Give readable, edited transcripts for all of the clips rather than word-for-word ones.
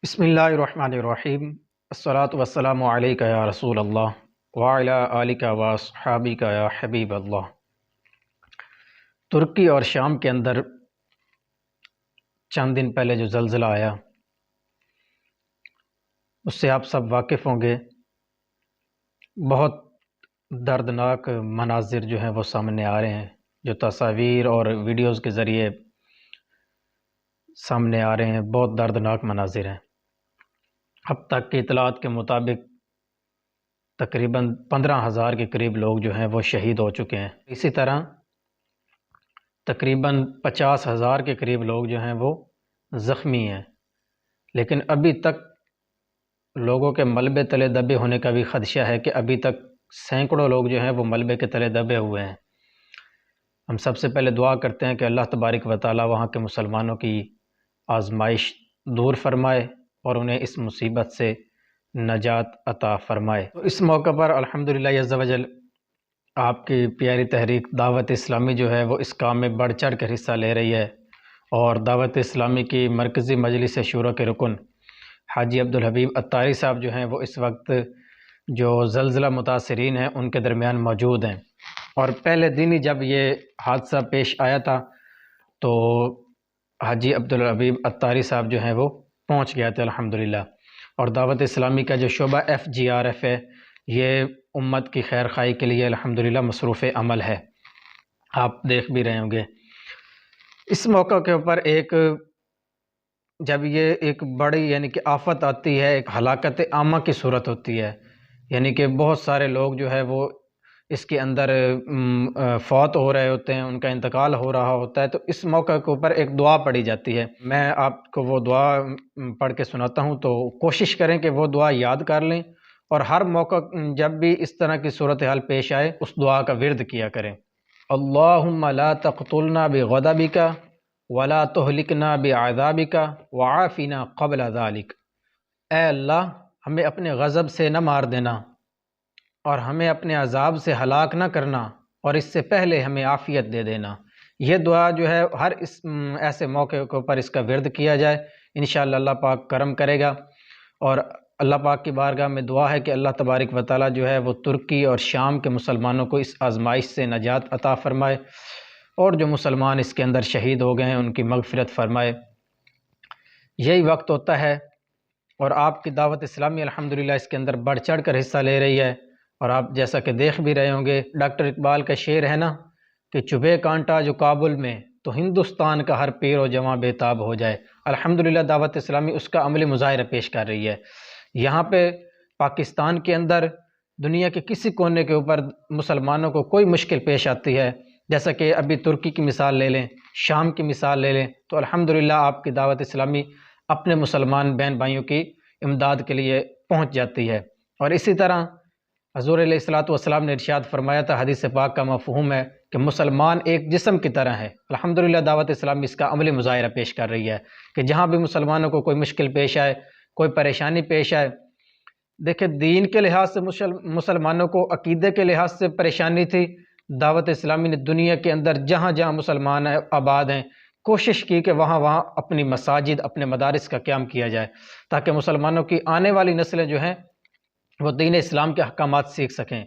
بسم اللہ الرحمن الرحیم الصلاۃ والسلام علیک یا رسول اللہ وعلی آلک واصحابک یا حبیب اللہ۔ ترکی اور شام کے اندر چند دن پہلے جو زلزلہ آیا اس سے آپ سب واقف ہوں گے۔ بہت دردناک مناظر جو ہیں وہ سامنے آ رہے ہیں، جو تصاویر اور ویڈیوز کے ذریعے سامنے آ رہے ہیں، بہت دردناک مناظر ہیں۔ اب تک کی اطلاعات کے مطابق تقریباً 15,000 کے قریب لوگ جو ہیں وہ شہید ہو چکے ہیں۔ اسی طرح تقریباً 50,000 کے قریب لوگ جو ہیں وہ زخمی ہیں، لیکن ابھی تک لوگوں کے ملبے تلے دبے ہونے کا بھی خدشہ ہے کہ ابھی تک سینکڑوں لوگ جو ہیں وہ ملبے کے تلے دبے ہوئے ہیں۔ ہم سب سے پہلے دعا کرتے ہیں کہ اللہ تبارک و تعالی وہاں کے مسلمانوں کی آزمائش دور فرمائے اور انہیں اس مصیبت سے نجات عطا فرمائے۔ تو اس موقع پر الحمدللہ عز و جل آپ کی پیاری تحریک دعوت اسلامی جو ہے وہ اس کام میں بڑھ چڑھ کر حصہ لے رہی ہے، اور دعوت اسلامی کی مرکزی مجلس شورا کے رکن حاجی عبدالحبیب عطاری صاحب جو ہیں وہ اس وقت جو زلزلہ متاثرین ہیں ان کے درمیان موجود ہیں۔ اور پہلے دن ہی جب یہ حادثہ پیش آیا تھا تو حاجی عبدالحبیب عطاری صاحب جو ہیں وہ پہنچ گیا تھے الحمدللہ۔ اور دعوت اسلامی کا جو شعبہ FGRF ہے یہ امت کی خیر خواہی کے لیے الحمدللہ مصروف عمل ہے، آپ دیکھ بھی رہے ہوں گے۔ اس موقع کے اوپر جب یہ ایک بڑی یعنی کہ آفت آتی ہے، ایک ہلاکت عامہ کی صورت ہوتی ہے، یعنی کہ بہت سارے لوگ جو ہے وہ اس کے اندر فوت ہو رہے ہوتے ہیں، ان کا انتقال ہو رہا ہوتا ہے، تو اس موقع کے اوپر ایک دعا پڑھی جاتی ہے۔ میں آپ کو وہ دعا پڑھ کے سناتا ہوں، تو کوشش کریں کہ وہ دعا یاد کر لیں، اور ہر موقع جب بھی اس طرح کی صورتحال پیش آئے اس دعا کا ورد کیا کریں۔ اللہم لا تقتلنا بغضبک ولا تہلکنا بعذابک وعافنا قبل ذلک۔ اے اللہ، ہمیں اپنے غضب سے نہ مار دینا اور ہمیں اپنے عذاب سے ہلاک نہ کرنا، اور اس سے پہلے ہمیں عافیت دے دینا۔ یہ دعا جو ہے ہر ایسے موقع کے اوپر اس کا ورد کیا جائے، انشاءاللہ اللہ پاک کرم کرے گا۔ اور اللہ پاک کی بارگاہ میں دعا ہے کہ اللہ تبارک و تعالی جو ہے وہ ترکی اور شام کے مسلمانوں کو اس آزمائش سے نجات عطا فرمائے، اور جو مسلمان اس کے اندر شہید ہو گئے ہیں ان کی مغفرت فرمائے۔ یہی وقت ہوتا ہے، اور آپ کی دعوت اسلامی الحمدللہ اس کے اندر بڑھ چڑھ کر حصہ لے رہی ہے، اور آپ جیسا کہ دیکھ بھی رہے ہوں گے، ڈاکٹر اقبال کا شعر ہے نا کہ چبھے کانٹا جو کابل میں تو ہندوستان کا ہر پیر و جواں بے تاب ہو جائے۔ الحمدللہ دعوت اسلامی اس کا عملی مظاہرہ پیش کر رہی ہے۔ یہاں پہ پاکستان کے اندر دنیا کے کسی کونے کے اوپر مسلمانوں کو کوئی مشکل پیش آتی ہے، جیسا کہ ابھی ترکی کی مثال لے لیں، شام کی مثال لے لیں، تو الحمدللہ آپ کی دعوت اسلامی اپنے مسلمان بہن بھائیوں کی امداد کے لیے پہنچ جاتی ہے۔ اور اسی طرح حضور علیہ الصلوۃ والسلام نے ارشاد فرمایا تھا، حدیث پاک کا مفہوم ہے کہ مسلمان ایک جسم کی طرح ہے۔ الحمدللہ دعوت اسلامی اس کا عملی مظاہرہ پیش کر رہی ہے کہ جہاں بھی مسلمانوں کو کوئی مشکل پیش آئے، کوئی پریشانی پیش آئے، دیکھیں دین کے لحاظ سے مسلمانوں کو عقیدے کے لحاظ سے پریشانی تھی، دعوت اسلامی نے دنیا کے اندر جہاں جہاں مسلمان آباد ہیں کوشش کی کہ وہاں وہاں اپنی مساجد، اپنے مدارس کا قیام کیا جائے، تاکہ مسلمانوں کی آنے والی نسلیں جو ہیں وہ دین اسلام کے احکامات سیکھ سکیں۔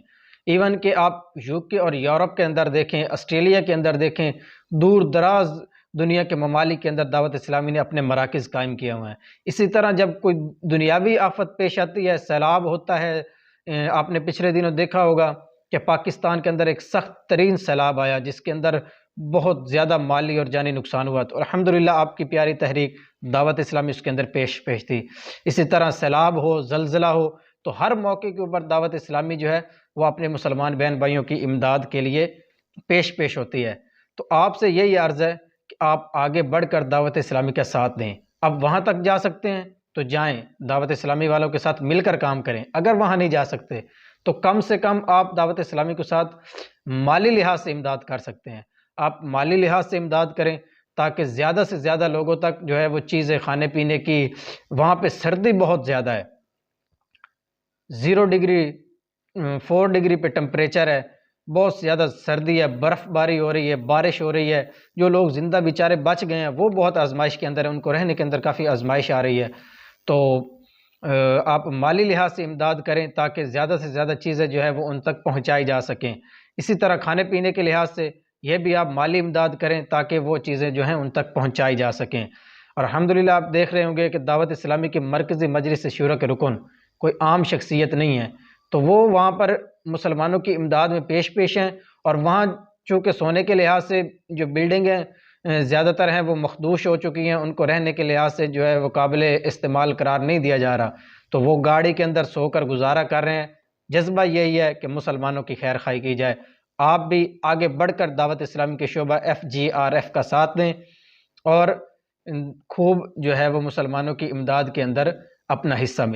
ایون کہ آپ UK اور یورپ کے اندر دیکھیں، آسٹریلیا کے اندر دیکھیں، دور دراز دنیا کے ممالک کے اندر دعوت اسلامی نے اپنے مراکز قائم کیے ہوئے ہیں۔ اسی طرح جب کوئی دنیاوی آفت پیش آتی ہے، سیلاب ہوتا ہے، آپ نے پچھلے دنوں دیکھا ہوگا کہ پاکستان کے اندر ایک سخت ترین سیلاب آیا جس کے اندر بہت زیادہ مالی اور جانی نقصان ہوا، تو الحمدللہ آپ کی پیاری تحریک دعوت اسلامی اس کے اندر پیش تھی۔ اسی طرح سیلاب ہو، زلزلہ ہو، تو ہر موقع کے اوپر دعوت اسلامی جو ہے وہ اپنے مسلمان بہن بھائیوں کی امداد کے لیے پیش ہوتی ہے۔ تو آپ سے یہی عرض ہے کہ آپ آگے بڑھ کر دعوت اسلامی کا ساتھ دیں۔ اب وہاں تک جا سکتے ہیں تو جائیں، دعوت اسلامی والوں کے ساتھ مل کر کام کریں۔ اگر وہاں نہیں جا سکتے تو کم سے کم آپ دعوت اسلامی کے ساتھ مالی لحاظ سے امداد کر سکتے ہیں۔ آپ مالی لحاظ سے امداد کریں تاکہ زیادہ سے زیادہ لوگوں تک جو ہے وہ چیزیں کھانے پینے کی، وہاں پہ سردی بہت زیادہ ہے، 0 ڈگری 4 ڈگری پہ ٹمپریچر ہے، بہت زیادہ سردی ہے، برف باری ہو رہی ہے، بارش ہو رہی ہے، جو لوگ زندہ بیچارے بچ گئے ہیں وہ بہت آزمائش کے اندر ہیں، ان کو رہنے کے اندر کافی آزمائش آ رہی ہے۔ تو آپ مالی لحاظ سے امداد کریں تاکہ زیادہ سے زیادہ چیزیں جو ہے وہ ان تک پہنچائی جا سکیں۔ اسی طرح کھانے پینے کے لحاظ سے یہ بھی آپ مالی امداد کریں تاکہ وہ چیزیں جو ہیں ان تک پہنچائی جا سکیں۔ اور الحمدللہ آپ دیکھ رہے ہوں گے کہ دعوت اسلامی کے مرکزی مجلس شورا کے رکن کوئی عام شخصیت نہیں ہے، تو وہ وہاں پر مسلمانوں کی امداد میں پیش ہیں، اور وہاں چونکہ سونے کے لحاظ سے جو بلڈنگیں زیادہ تر ہیں وہ مخدوش ہو چکی ہیں، ان کو رہنے کے لحاظ سے جو ہے وہ قابل استعمال قرار نہیں دیا جا رہا، تو وہ گاڑی کے اندر سو کر گزارا کر رہے ہیں۔ جذبہ یہی ہے کہ مسلمانوں کی خیر خواہی کی جائے۔ آپ بھی آگے بڑھ کر دعوت اسلامی کے شعبہ FGRF کا ساتھ دیں اور خوب جو ہے وہ مسلمانوں کی امداد کے اندر اپنا حصہ ملے۔